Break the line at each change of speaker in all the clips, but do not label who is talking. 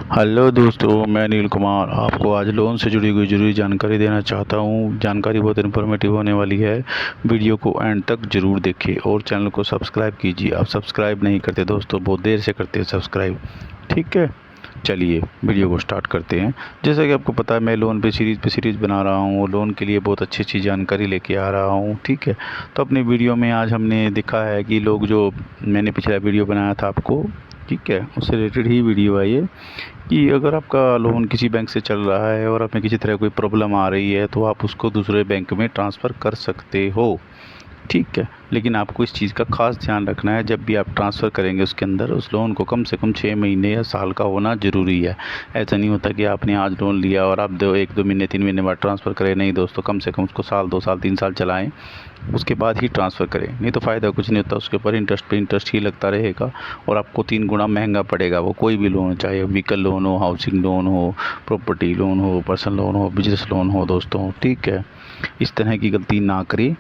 Hello दोस्तों, मैं अनिल कुमार आपको आज लोन से जुड़ी कोई ज़रूरी जानकारी देना चाहता हूँ। जानकारी बहुत इन्फॉर्मेटिव होने वाली है। वीडियो को एंड तक ज़रूर देखें और चैनल को सब्सक्राइब कीजिए। आप सब्सक्राइब नहीं करते दोस्तों, बहुत देर से करते हैं सब्सक्राइब। ठीक है, चलिए वीडियो को स्टार्ट करते हैं। जैसा कि आपको पता है, मैं लोन पे सीरीज़ बना रहा हूँ और लोन के लिए बहुत अच्छी अच्छी जानकारी लेके आ रहा हूँ। ठीक है, तो अपनी वीडियो में आज हमने देखा है कि लोग जो मैंने पिछला वीडियो बनाया था आपको, ठीक है, उससे रिलेटेड ही वीडियो है ये, कि अगर आपका लोन किसी बैंक से चल रहा है और आप में किसी तरह कोई प्रॉब्लम आ रही है तो आप उसको दूसरे बैंक में ट्रांसफ़र कर सकते हो। ठीक है, लेकिन आपको इस चीज़ का खास ध्यान रखना है, जब भी आप ट्रांसफ़र करेंगे उसके अंदर उस लोन को कम से कम 6 महीने या साल का होना ज़रूरी है। ऐसा नहीं होता कि आपने आज लोन लिया और आप 1-2 महीने 3 महीने बाद ट्रांसफ़र करें। नहीं दोस्तों, कम से कम उसको साल 2 साल 3 साल चलाएं, उसके बाद ही ट्रांसफ़र करें। नहीं तो फ़ायदा कुछ नहीं होता, उसके ऊपर इंटरेस्ट पे इंटरेस्ट ही लगता रहेगा और आपको 3 गुना महंगा पड़ेगा वो कोई भी लोन, चाहे व्हीकल लोन हो, हाउसिंग लोन हो, प्रॉपर्टी लोन हो, पर्सनल लोन हो, बिजनेस लोन हो दोस्तों। ठीक है, इस तरह की गलती ना करें।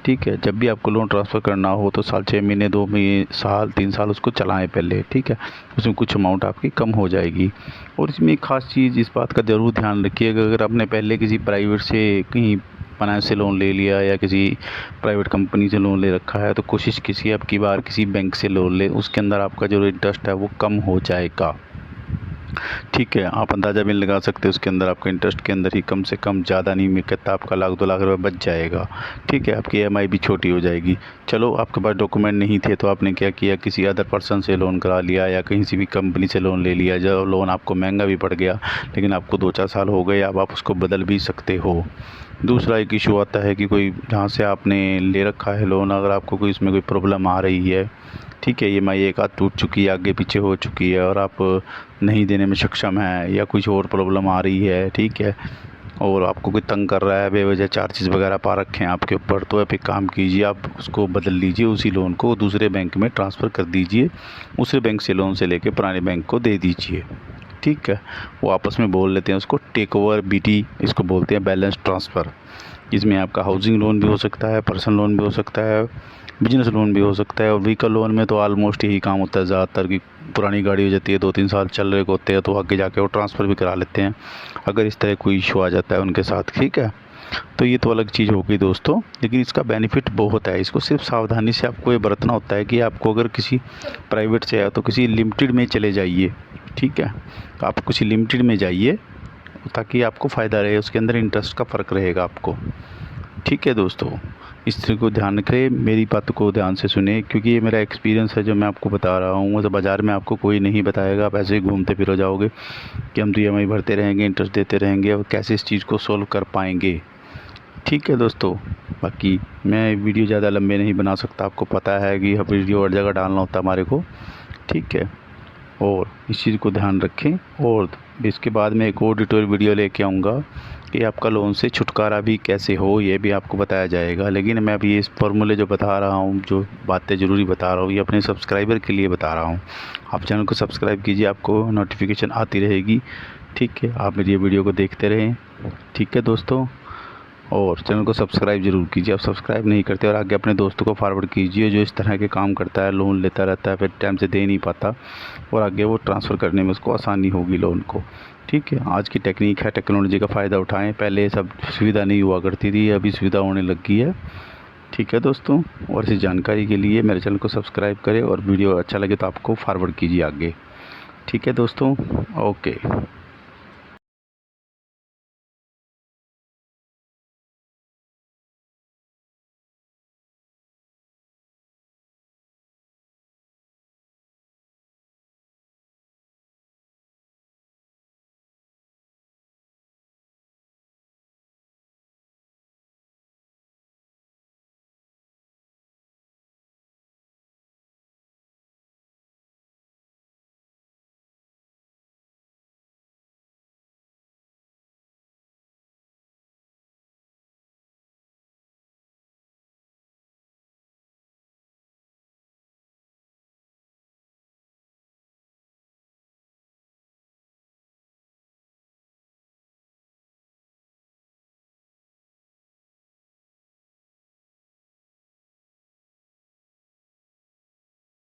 ठीक है, जब भी आपको लोन ट्रांसफ़र करना हो तो साल 6 महीने 2 महीने साल 3 साल उसको चलाएं पहले। ठीक है, उसमें कुछ अमाउंट आपकी कम हो जाएगी। और इसमें एक ख़ास चीज़ इस बात का ज़रूर ध्यान रखिएगा, अगर आपने पहले किसी प्राइवेट से कहीं फाइनेंस से लोन ले लिया या किसी प्राइवेट कंपनी से लोन ले रखा है तो कोशिश कीजिए अब की बार किसी बैंक से लोन ले, उसके अंदर आपका जो इंटरेस्ट है वो कम हो जाएगा। ठीक है, आप अंदाज़ा भी लगा सकते हैं उसके अंदर आपका इंटरेस्ट के अंदर ही कम से कम, ज़्यादा नहीं, मैं कहता आपका 1-2 लाख रुपए बच जाएगा। ठीक है, आपकी ईएमआई भी छोटी हो जाएगी। चलो, आपके पास डॉक्यूमेंट नहीं थे तो आपने क्या किया, किसी अदर पर्सन से लोन करा लिया या कहीं से भी कंपनी से लोन ले लिया। जब लोन आपको महंगा भी पड़ गया, लेकिन आपको 2-4 साल हो गए, अब आप उसको बदल भी सकते हो। दूसरा एक इशू आता है कि कोई जहाँ से आपने ले रखा है लोन, अगर आपको कोई इसमें कोई प्रॉब्लम आ रही है, ठीक है, ईएमआई एक आध टूट चुकी है, आगे पीछे हो चुकी है और आप नहीं देने में सक्षम हैं या कुछ और प्रॉब्लम आ रही है, ठीक है, और आपको कोई तंग कर रहा है, बेवजह चार्जेस वगैरह पा रखे हैं आपके ऊपर, तो आप एक काम कीजिए, आप उसको बदल लीजिए, उसी लोन को दूसरे बैंक में ट्रांसफ़र कर दीजिए। उसी बैंक से लोन से लेके पुराने बैंक को दे दीजिए। ठीक है, वो आपस में बोल लेते हैं उसको टेक ओवर बीटी, इसको बोलते हैं बैलेंस ट्रांसफ़र। इसमें आपका हाउसिंग लोन भी हो सकता है, पर्सनल लोन भी हो सकता है, बिजनेस लोन भी हो सकता है। और व्हीकल लोन में तो ऑलमोस्ट यही काम होता है ज़्यादातर, कि पुरानी गाड़ी हो जाती है, 2-3 साल चल रहे होते हैं, तो आगे जाके वो ट्रांसफ़र भी करा लेते हैं अगर इस तरह कोई इशू आ जाता है उनके साथ। ठीक है, तो ये तो अलग चीज़ हो गई दोस्तों, लेकिन इसका बेनिफिट बहुत है। इसको सिर्फ सावधानी से आपको ये बरतना होता है कि आपको अगर किसी प्राइवेट से है तो किसी लिमिटेड में चले जाइए। ठीक है, तो आप किसी लिमिटेड में जाइए ताकि आपको फ़ायदा रहे, उसके अंदर इंटरेस्ट का फ़र्क रहेगा आपको। ठीक है दोस्तों, इस चीज़ को ध्यान रखें, मेरी बात को ध्यान से सुने, क्योंकि ये मेरा एक्सपीरियंस है जो मैं आपको बता रहा हूँ। तो बाज़ार में आपको कोई नहीं बताएगा, आप ऐसे ही घूमते फिर हो जाओगे कि हम तो ईएमआई भरते रहेंगे, इंटरेस्ट देते रहेंगे, और कैसे इस चीज़ को सॉल्व कर पाएंगे। ठीक है दोस्तों, बाकी मैं वीडियो ज़्यादा लंबे नहीं बना सकता, आपको पता है कि वीडियो हर जगह डालना होता है हमारे को। ठीक है, और इस चीज़ को ध्यान रखें। और इसके बाद में एक और डिटेल वीडियो लेके आऊँगा कि आपका लोन से छुटकारा भी कैसे हो, ये भी आपको बताया जाएगा। लेकिन मैं अभी इस फॉर्मूले जो बता रहा हूँ, जो बातें ज़रूरी बता रहा हूँ, ये अपने सब्सक्राइबर के लिए बता रहा हूँ। आप चैनल को सब्सक्राइब कीजिए, आपको नोटिफिकेशन आती रहेगी। ठीक है, आप मेरी ये वीडियो को देखते रहें। ठीक है दोस्तों, और चैनल को सब्सक्राइब ज़रूर कीजिए। आप सब्सक्राइब नहीं करते और आगे अपने दोस्तों को फॉरवर्ड कीजिए जो इस तरह के काम करता है, लोन लेता रहता है फिर टाइम से दे नहीं पाता, और आगे वो ट्रांसफ़र करने में उसको आसानी होगी लोन को। ठीक है, आज की टेक्निक है, टेक्नोलॉजी का फ़ायदा उठाएं। पहले ये सब सुविधा नहीं हुआ करती थी, अभी सुविधा होने लगी है। ठीक है दोस्तों, और इस जानकारी के लिए मेरे चैनल को सब्सक्राइब करें और वीडियो अच्छा लगे तो आपको फॉरवर्ड कीजिए आगे। ठीक है दोस्तों, ओके।